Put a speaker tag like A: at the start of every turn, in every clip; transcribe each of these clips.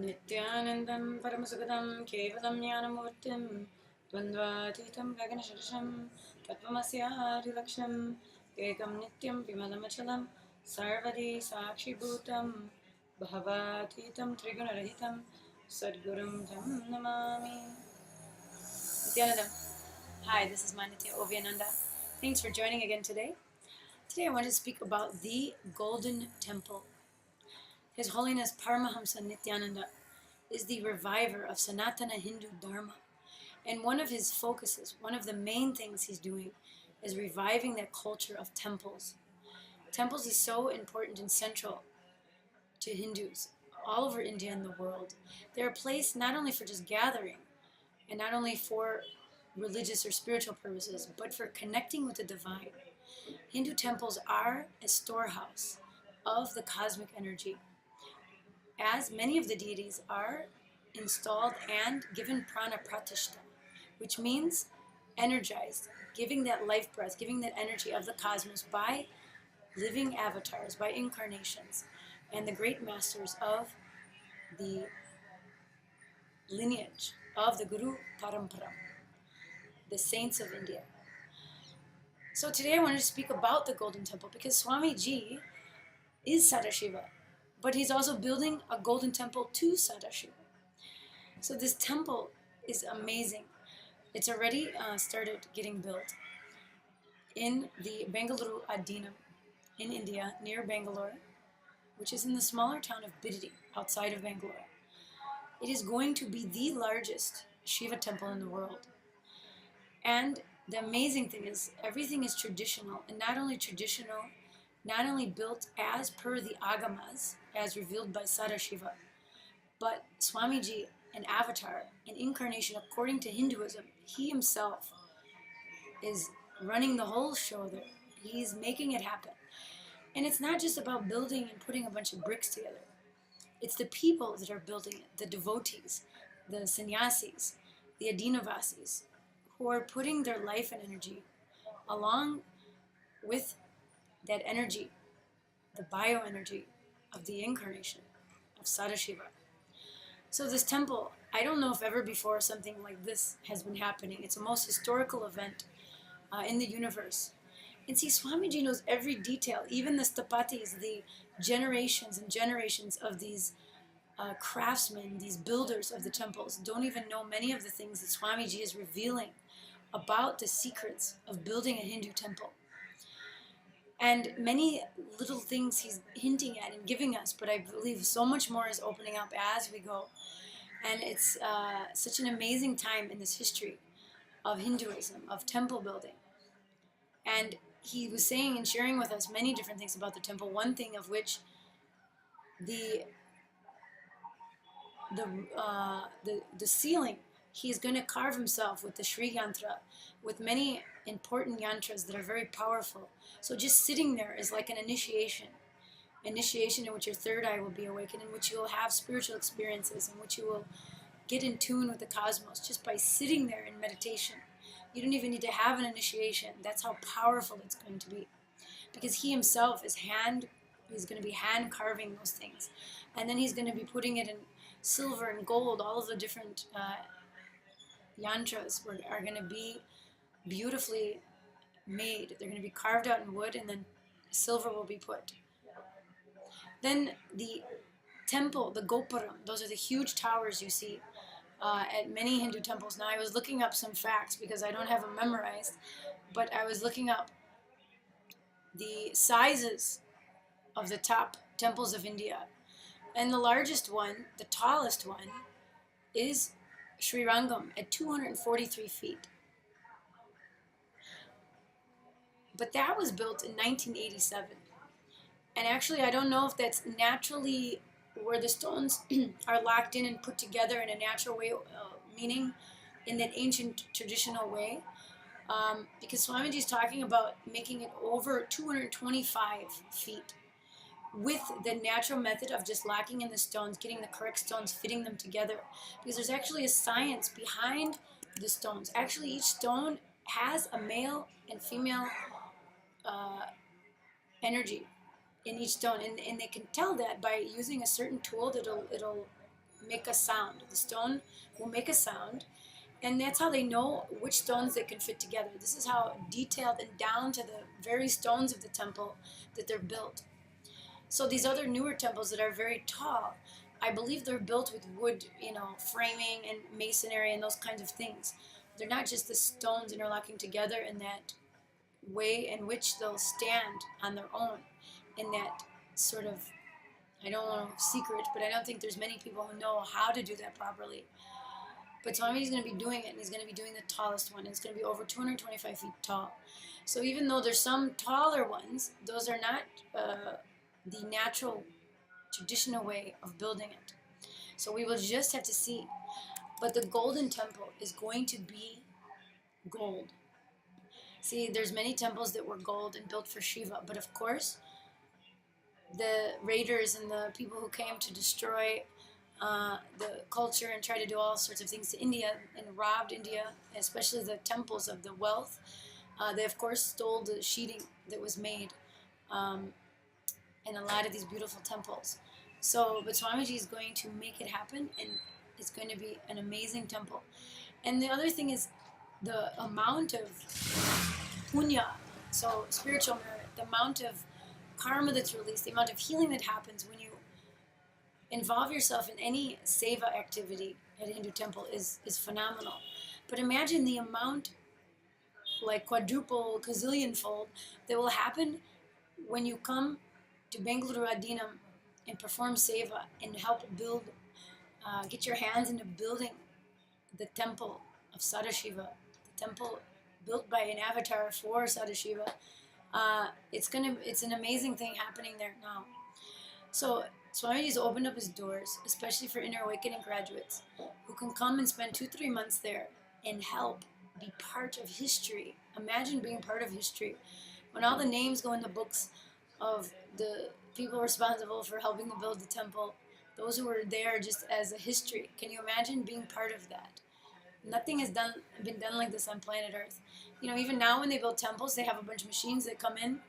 A: Nithyanandam Paramasukadam Kevalam Jnanamurtim Dvandvatitam Gaganashadasham Tattvamasya Rilaksham Ekam Nityam Vimalamachalam Sarvadi Sakshibhutam Bhavatitam Trigunarahitam Sadgurum Tam Namami. Nithyanandam. Hi, this is Manitya Ovyananda. Thanks for joining again today. Today I want to speak about the Golden Temple. His Holiness Paramahamsa Nithyananda is the reviver of Sanatana Hindu Dharma. And one of his focuses, one of the main things he's doing, is reviving that culture of temples. Temples is so important and central to Hindus all over India and the world. They're a place not only for just gathering, and not only for religious or spiritual purposes, but for connecting with the divine. Hindu temples are a storehouse of the cosmic energy, as many of the deities are installed and given prana pratishta, which means energized, giving that life breath, giving that energy of the cosmos by living avatars, by incarnations, and the great masters of the lineage of the Guru Parampara, the saints of India. So today I wanted to speak about the Golden Temple because Swamiji is Sadashiva, but he's also building a Golden Temple to Sadashiva. So this temple is amazing. It's already started getting built in the Bengaluru Adinam in India, near Bangalore, which is in the smaller town of Bidadi, outside of Bangalore. It is going to be the largest Shiva temple in the world. And the amazing thing is, everything is traditional, and not only built as per the Agamas, as revealed by Sadashiva, but Swamiji, an avatar, an incarnation according to Hinduism, he himself is running the whole show there. He's making it happen. And it's not just about building and putting a bunch of bricks together. It's the people that are building it, the devotees, the sannyasis, the adinavasis, who are putting their life and energy along with that energy, the bioenergy of the incarnation of Sadashiva. So this temple, I don't know if ever before something like this has been happening. It's a most historical event in the universe. And see, Swamiji knows every detail, even the stapatis, the generations and generations of these craftsmen, these builders of the temples, don't even know many of the things that Swamiji is revealing about the secrets of building a Hindu temple. And many little things he's hinting at and giving us, but I believe so much more is opening up as we go. And it's such an amazing time in this history of Hinduism, of temple building. And he was saying and sharing with us many different things about the temple, one thing of which the ceiling, he's going to carve himself with the Shri Yantra, with many important yantras that are very powerful. So just sitting there is like an initiation in which your third eye will be awakened, in which you will have spiritual experiences, in which you will get in tune with the cosmos just by sitting there in meditation. You don't even need to have an initiation. That's how powerful it's going to be. Because he himself is he's going to be hand carving those things. And then he's going to be putting it in silver and gold. All of the different yantras are going to be beautifully made. They're going to be carved out in wood, and then silver will be put. Then the temple, the gopuram, those are the huge towers you see at many Hindu temples. Now I was looking up some facts because I don't have them memorized, but I was looking up the sizes of the top temples of India. And the largest one, the tallest one, is Sri Rangam at 243 feet. But that was built in 1987. And actually, I don't know if that's naturally where the stones are locked in and put together in a natural way, meaning in that ancient traditional way. Because Swamiji is talking about making it over 225 feet with the natural method of just locking in the stones, getting the correct stones, fitting them together. Because there's actually a science behind the stones. Actually, each stone has a male and female energy in each stone, and they can tell that by using a certain tool that it'll make a sound. The stone will make a sound, and that's how they know which stones they can fit together. This is how detailed and down to the very stones of the temple that they're built. So these other newer temples that are very tall, I believe they're built with wood, framing and masonry and those kinds of things. They're not just the stones interlocking together in that way in which they'll stand on their own, in that sort of, I don't want to secret, but I don't think there's many people who know how to do that properly. But Swamiji's going to be doing it, and he's going to be doing the tallest one. It's going to be over 225 feet tall. So even though there's some taller ones, those are not the natural, traditional way of building it. So we will just have to see. But the golden temple is going to be gold. See, there's many temples that were gold and built for Shiva, but of course, the raiders and the people who came to destroy the culture and try to do all sorts of things to India and robbed India, especially the temples, of the wealth. They, of course, stole the sheeting that was made in a lot of these beautiful temples. So, but Swamiji is going to make it happen, and it's going to be an amazing temple. And the other thing is the amount of punya, so spiritual merit, the amount of karma that's released, the amount of healing that happens when you involve yourself in any seva activity at a Hindu temple is phenomenal. But imagine the amount, like quadruple, gazillion fold, that will happen when you come to Bengaluru Adinam and perform seva and help build, get your hands into building the temple of Sadashiva, the temple built by an avatar for Sadashiva. It's an amazing thing happening there now. So Swamiji's opened up his doors, especially for Inner Awakening graduates, who can come and spend 2-3 months there and help be part of history. Imagine being part of history. When all the names go in the books of the people responsible for helping to build the temple, those who were there just as a history. Can you imagine being part of that? Nothing has been done like this on planet Earth. Even now when they build temples, they have a bunch of machines that come in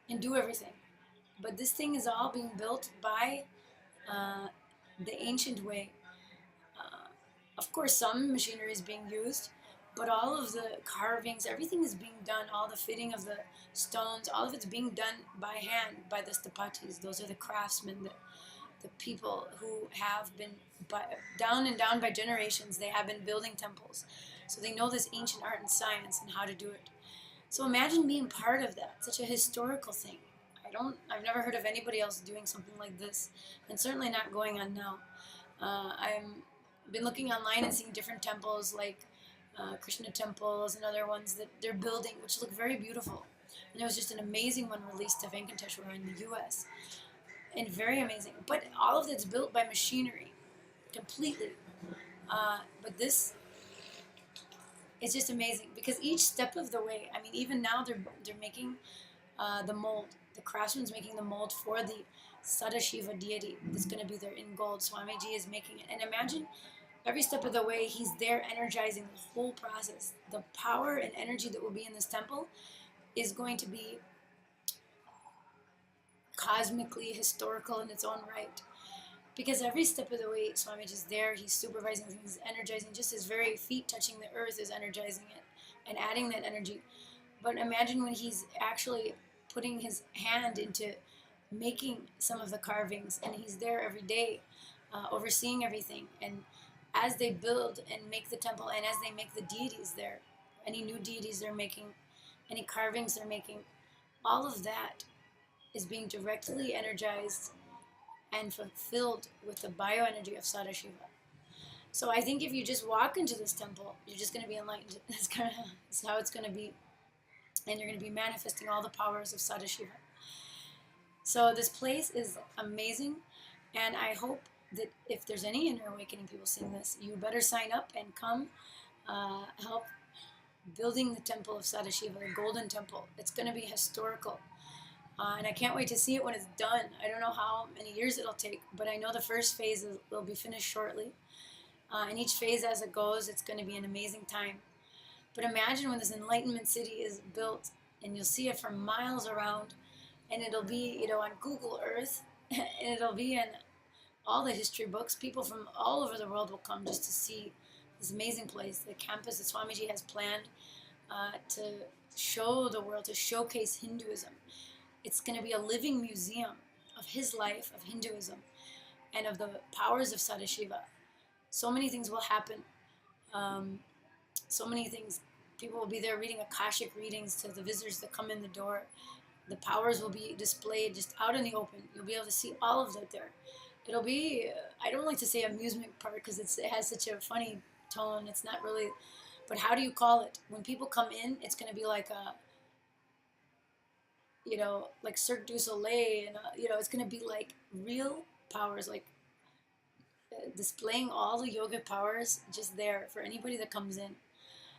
A: and do everything. But this thing is all being built by the ancient way. Of course, some machinery is being used, but all of the carvings, everything is being done, all the fitting of the stones, all of it's being done by hand by the stapatis. Those are the craftsmen, the people who have been, down and down by generations, they have been building temples. So they know this ancient art and science and how to do it. So imagine being part of that, such a historical thing. I've never heard of anybody else doing something like this, and certainly not going on now. I've been looking online and seeing different temples, like Krishna temples and other ones that they're building, which look very beautiful. And there was just an amazing one released to Venkateshwara in the US, and very amazing. But all of that's built by machinery, completely. But this is just amazing, because each step of the way, even now they're making the mold. The craftsman's making the mold for the Sadashiva deity that's going to be there in gold. Swamiji is making it. And imagine every step of the way he's there energizing the whole process. The power and energy that will be in this temple is going to be cosmically historical in its own right. Because every step of the way Swamiji is there, he's supervising things, energizing. Just his very feet touching the earth is energizing it and adding that energy. But imagine when he's actually putting his hand into making some of the carvings, and he's there every day, overseeing everything. And as they build and make the temple, and as they make the deities there, any new deities they're making, any carvings they're making, all of that is being directly energized and fulfilled with the bioenergy of Sadashiva. So I think if you just walk into this temple, you're just going to be enlightened. That's how it's going to be. And you're going to be manifesting all the powers of Sadashiva. So this place is amazing, and I hope that if there's any Inner Awakening people seeing this, you better sign up and come help building the temple of Sadashiva, the golden temple. It's going to be historical, and I can't wait to see it when it's done. I don't know how many years it'll take, but I know the first phase will be finished shortly, and each phase as it goes, it's going to be an amazing time. But imagine when this enlightenment city is built, and you'll see it for miles around, and it'll be, on Google Earth, and it'll be in all the history books. People from all over the world will come just to see this amazing place, the campus that Swamiji has planned to show the world, to showcase Hinduism. It's going to be a living museum of his life, of Hinduism, and of the powers of Sadashiva. So many things will happen. So many things. People will be there reading Akashic readings to the visitors that come in the door. The powers will be displayed just out in the open. You'll be able to see all of that there. It'll be, I don't like to say amusement park because it has such a funny tone. It's not really, but how do you call it? When people come in, it's going to be like a, like Cirque du Soleil, and it's going to be like real powers, like displaying all the yoga powers just there for anybody that comes in.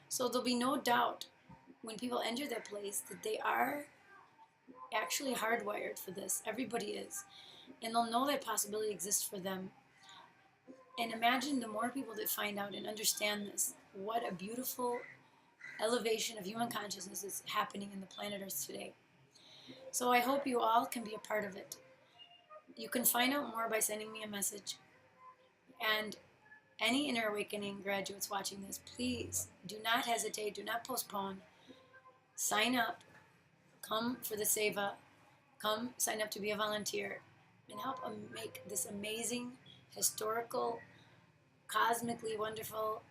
A: So there'll be no doubt when people enter that place that they are actually hardwired for this. Everybody is. And they'll know that possibility exists for them. And imagine the more people that find out and understand this, what a beautiful elevation of human consciousness is happening in the planet Earth today. So I hope you all can be a part of it. You can find out more by sending me a message. And any Inner Awakening graduates watching this, please do not hesitate, do not postpone. Sign up, come for the Seva, come sign up to be a volunteer, and help make this amazing, historical, cosmically wonderful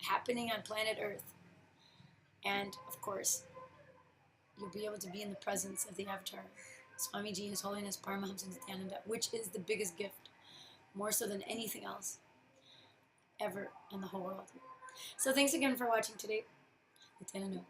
A: happening on planet Earth. And of course, you'll be able to be in the presence of the Avatar, Swamiji, His Holiness Paramahamsa Nithyananda, which is the biggest gift, more so than anything else ever in the whole world. So thanks again for watching today. Nithyananda.